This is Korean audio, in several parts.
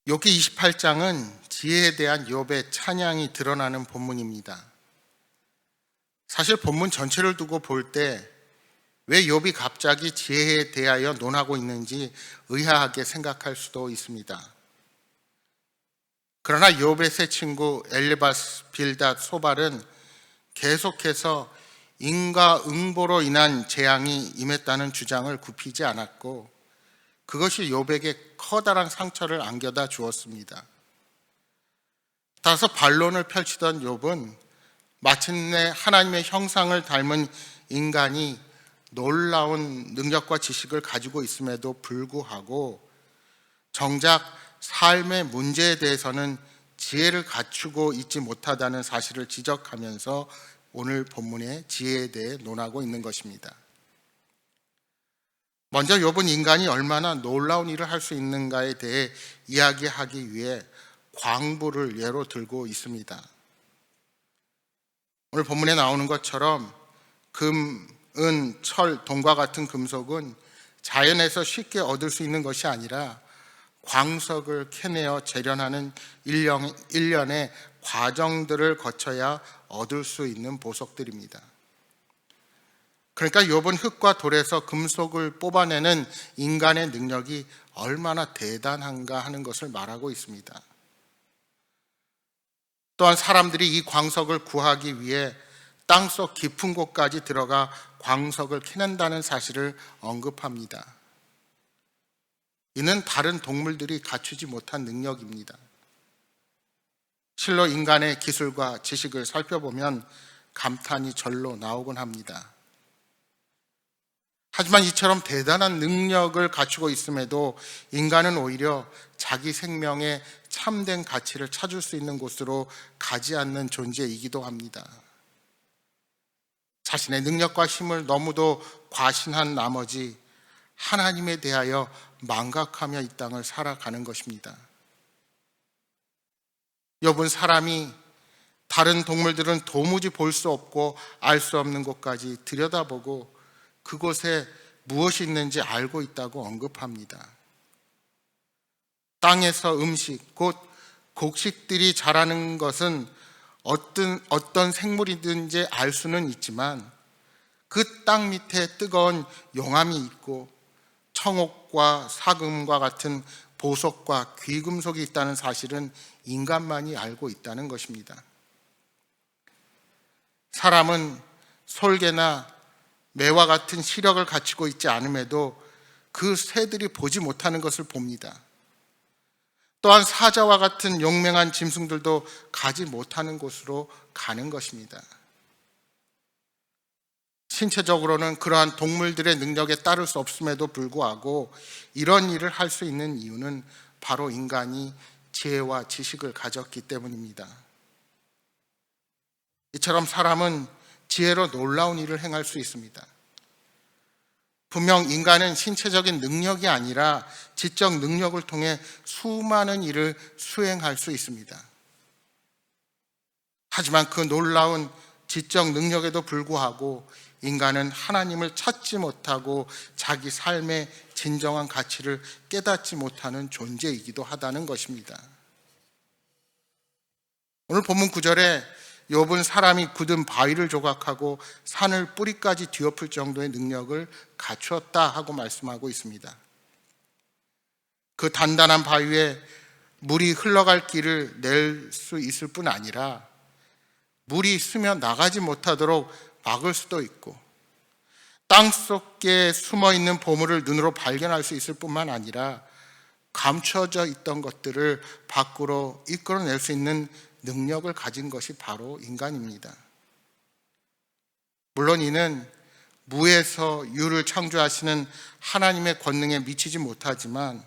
욥기 28장은 지혜에 대한 욥의 찬양이 드러나는 본문입니다. 사실 본문 전체를 두고 볼 때 왜 욥이 갑자기 지혜에 대하여 논하고 있는지 의아하게 생각할 수도 있습니다. 그러나 욥의 세 친구 엘리바스, 빌닷, 소발은 계속해서 인과응보로 인한 재앙이 임했다는 주장을 굽히지 않았고 그것이 욥에게 커다란 상처를 안겨다 주었습니다. 따라서 반론을 펼치던 욥은 마침내 하나님의 형상을 닮은 인간이 놀라운 능력과 지식을 가지고 있음에도 불구하고 정작 삶의 문제에 대해서는 지혜를 갖추고 있지 못하다는 사실을 지적하면서 오늘 본문의 지혜에 대해 논하고 있는 것입니다. 먼저 욥은 인간이 얼마나 놀라운 일을 할 수 있는가에 대해 이야기하기 위해 광부를 예로 들고 있습니다. 오늘 본문에 나오는 것처럼 금, 은, 철, 동과 같은 금속은 자연에서 쉽게 얻을 수 있는 것이 아니라 광석을 캐내어 재련하는 일련의 과정들을 거쳐야 얻을 수 있는 보석들입니다. 그러니까 욥은 흙과 돌에서 금속을 뽑아내는 인간의 능력이 얼마나 대단한가 하는 것을 말하고 있습니다. 또한 사람들이 이 광석을 구하기 위해 땅속 깊은 곳까지 들어가 광석을 캐낸다는 사실을 언급합니다. 이는 다른 동물들이 갖추지 못한 능력입니다. 실로 인간의 기술과 지식을 살펴보면 감탄이 절로 나오곤 합니다. 하지만 이처럼 대단한 능력을 갖추고 있음에도 인간은 오히려 자기 생명의 참된 가치를 찾을 수 있는 곳으로 가지 않는 존재이기도 합니다. 자신의 능력과 힘을 너무도 과신한 나머지 하나님에 대하여 망각하며 이 땅을 살아가는 것입니다. 욥은 사람이 다른 동물들은 도무지 볼 수 없고 알 수 없는 곳까지 들여다보고 그곳에 무엇이 있는지 알고 있다고 언급합니다. 땅에서 음식, 곧 곡식들이 자라는 것은 어떤 생물이든지 알 수는 있지만 그 땅 밑에 뜨거운 용암이 있고 청옥과 사금과 같은 보석과 귀금속이 있다는 사실은 인간만이 알고 있다는 것입니다. 사람은 솔개나 매와 같은 시력을 갖추고 있지 않음에도 그 새들이 보지 못하는 것을 봅니다. 또한 사자와 같은 용맹한 짐승들도 가지 못하는 곳으로 가는 것입니다. 신체적으로는 그러한 동물들의 능력에 따를 수 없음에도 불구하고 이런 일을 할 수 있는 이유는 바로 인간이 지혜와 지식을 가졌기 때문입니다. 이처럼 사람은 지혜로 놀라운 일을 행할 수 있습니다. 분명 인간은 신체적인 능력이 아니라 지적 능력을 통해 수많은 일을 수행할 수 있습니다. 하지만 그 놀라운 지적 능력에도 불구하고 인간은 하나님을 찾지 못하고 자기 삶의 진정한 가치를 깨닫지 못하는 존재이기도 하다는 것입니다. 오늘 본문 9절에 욥은 사람이 굳은 바위를 조각하고 산을 뿌리까지 뒤엎을 정도의 능력을 갖추었다 하고 말씀하고 있습니다. 그 단단한 바위에 물이 흘러갈 길을 낼 수 있을 뿐 아니라 물이 스며 나가지 못하도록 막을 수도 있고 땅속에 숨어있는 보물을 눈으로 발견할 수 있을 뿐만 아니라 감춰져 있던 것들을 밖으로 이끌어낼 수 있는 능력을 가진 것이 바로 인간입니다. 물론 이는 무에서 유를 창조하시는 하나님의 권능에 미치지 못하지만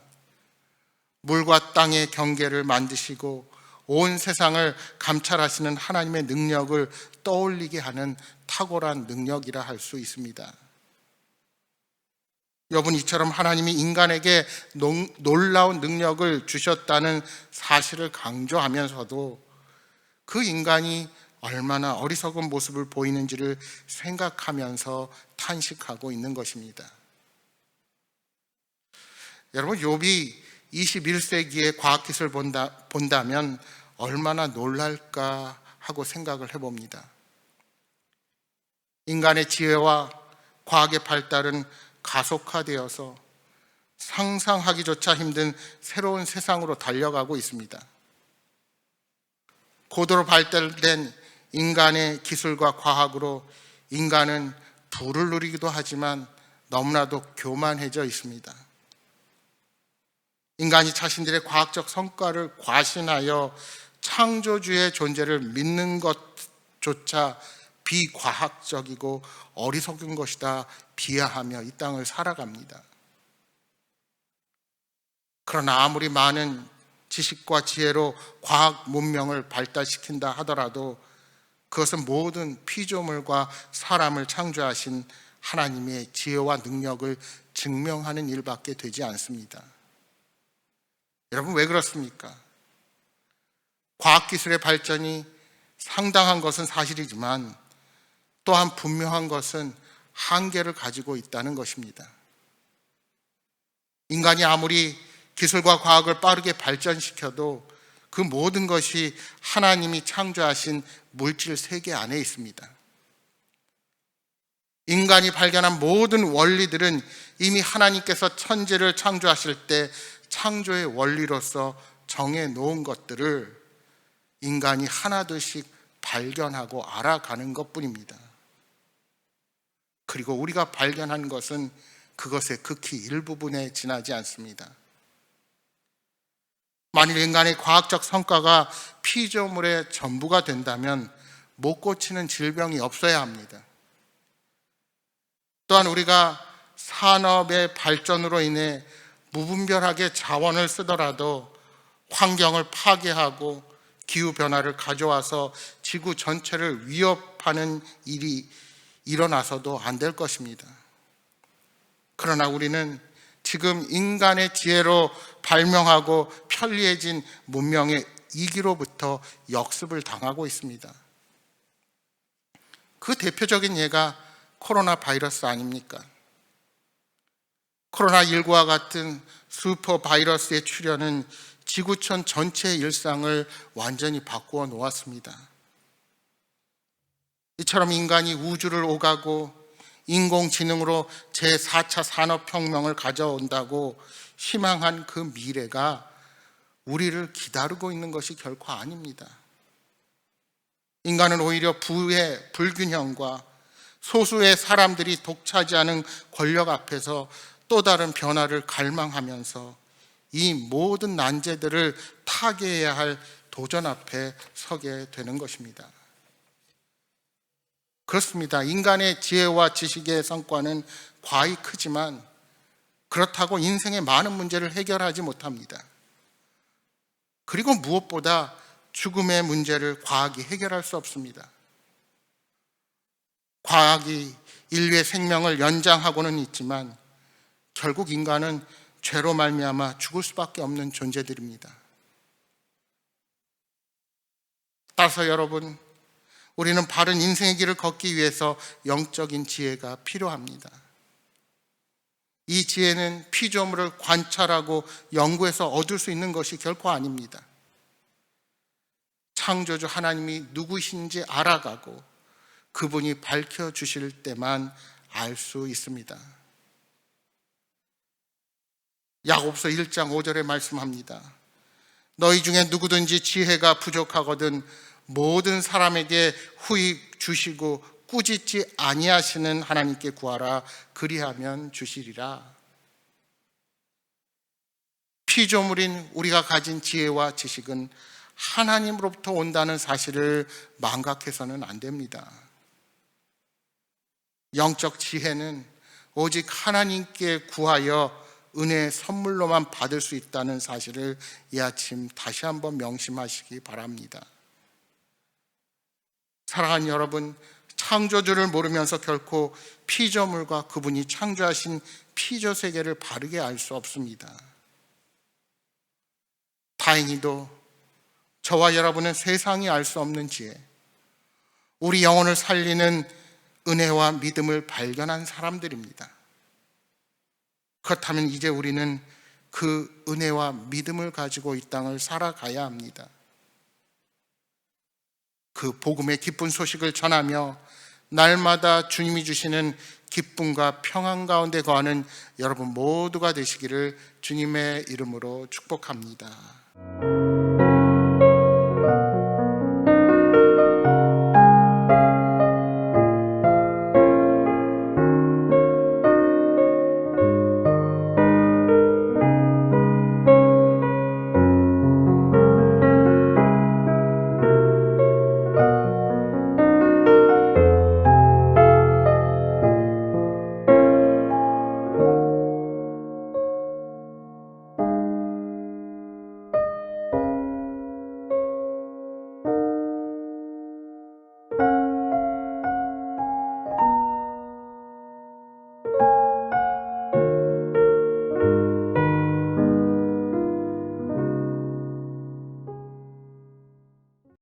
물과 땅의 경계를 만드시고 온 세상을 감찰하시는 하나님의 능력을 떠올리게 하는 탁월한 능력이라 할 수 있습니다. 욥은 이처럼 하나님이 인간에게 놀라운 능력을 주셨다는 사실을 강조하면서도 그 인간이 얼마나 어리석은 모습을 보이는지를 생각하면서 탄식하고 있는 것입니다. 여러분, 욥이 21세기의 과학기술을 본다면 얼마나 놀랄까 하고 생각을 해봅니다. 인간의 지혜와 과학의 발달은 가속화되어서 상상하기조차 힘든 새로운 세상으로 달려가고 있습니다. 고도로 발달된 인간의 기술과 과학으로 인간은 부를 누리기도 하지만 너무나도 교만해져 있습니다. 인간이 자신들의 과학적 성과를 과신하여 창조주의 존재를 믿는 것조차 비과학적이고 어리석은 것이다 비하하며 이 땅을 살아갑니다. 그러나 아무리 많은 지식과 지혜로 과학 문명을 발달시킨다 하더라도 그것은 모든 피조물과 사람을 창조하신 하나님의 지혜와 능력을 증명하는 일밖에 되지 않습니다. 여러분, 왜 그렇습니까? 과학기술의 발전이 상당한 것은 사실이지만 또한 분명한 것은 한계를 가지고 있다는 것입니다. 인간이 아무리 기술과 과학을 빠르게 발전시켜도 그 모든 것이 하나님이 창조하신 물질 세계 안에 있습니다. 인간이 발견한 모든 원리들은 이미 하나님께서 천지를 창조하실 때 창조의 원리로서 정해놓은 것들을 인간이 하나둘씩 발견하고 알아가는 것뿐입니다. 그리고 우리가 발견한 것은 그것의 극히 일부분에 지나지 않습니다. 만일 인간의 과학적 성과가 피조물의 전부가 된다면 못 고치는 질병이 없어야 합니다. 또한 우리가 산업의 발전으로 인해 무분별하게 자원을 쓰더라도 환경을 파괴하고 기후변화를 가져와서 지구 전체를 위협하는 일이 일어나서도 안 될 것입니다. 그러나 우리는 지금 인간의 지혜로 발명하고 편리해진 문명의 이기로부터 역습을 당하고 있습니다. 그 대표적인 예가 코로나 바이러스 아닙니까? 코로나19와 같은 슈퍼 바이러스의 출현은 지구촌 전체의 일상을 완전히 바꾸어 놓았습니다. 이처럼 인간이 우주를 오가고 인공지능으로 제4차 산업혁명을 가져온다고 희망한 그 미래가 우리를 기다리고 있는 것이 결코 아닙니다. 인간은 오히려 부의 불균형과 소수의 사람들이 독차지하는 권력 앞에서 또 다른 변화를 갈망하면서 이 모든 난제들을 타개해야 할 도전 앞에 서게 되는 것입니다. 그렇습니다. 인간의 지혜와 지식의 성과는 과히 크지만 그렇다고 인생의 많은 문제를 해결하지 못합니다. 그리고 무엇보다 죽음의 문제를 과학이 해결할 수 없습니다. 과학이 인류의 생명을 연장하고는 있지만 결국 인간은 죄로 말미암아 죽을 수밖에 없는 존재들입니다. 따라서 여러분, 우리는 바른 인생의 길을 걷기 위해서 영적인 지혜가 필요합니다. 이 지혜는 피조물을 관찰하고 연구해서 얻을 수 있는 것이 결코 아닙니다. 창조주 하나님이 누구신지 알아가고 그분이 밝혀주실 때만 알 수 있습니다. 야고보서 1장 5절에 말씀합니다. 너희 중에 누구든지 지혜가 부족하거든 모든 사람에게 후히 주시고 꾸짖지 아니하시는 하나님께 구하라. 그리하면 주시리라. 피조물인 우리가 가진 지혜와 지식은 하나님으로부터 온다는 사실을 망각해서는 안 됩니다. 영적 지혜는 오직 하나님께 구하여 은혜의 선물로만 받을 수 있다는 사실을 이 아침 다시 한번 명심하시기 바랍니다. 사랑하는 여러분, 창조주를 모르면서 결코 피조물과 그분이 창조하신 피조세계를 바르게 알 수 없습니다. 다행히도 저와 여러분은 세상이 알 수 없는 지혜, 우리 영혼을 살리는 은혜와 믿음을 발견한 사람들입니다. 그렇다면 이제 우리는 그 은혜와 믿음을 가지고 이 땅을 살아가야 합니다. 그 복음의 기쁜 소식을 전하며 날마다 주님이 주시는 기쁨과 평안 가운데 거하는 여러분 모두가 되시기를 주님의 이름으로 축복합니다.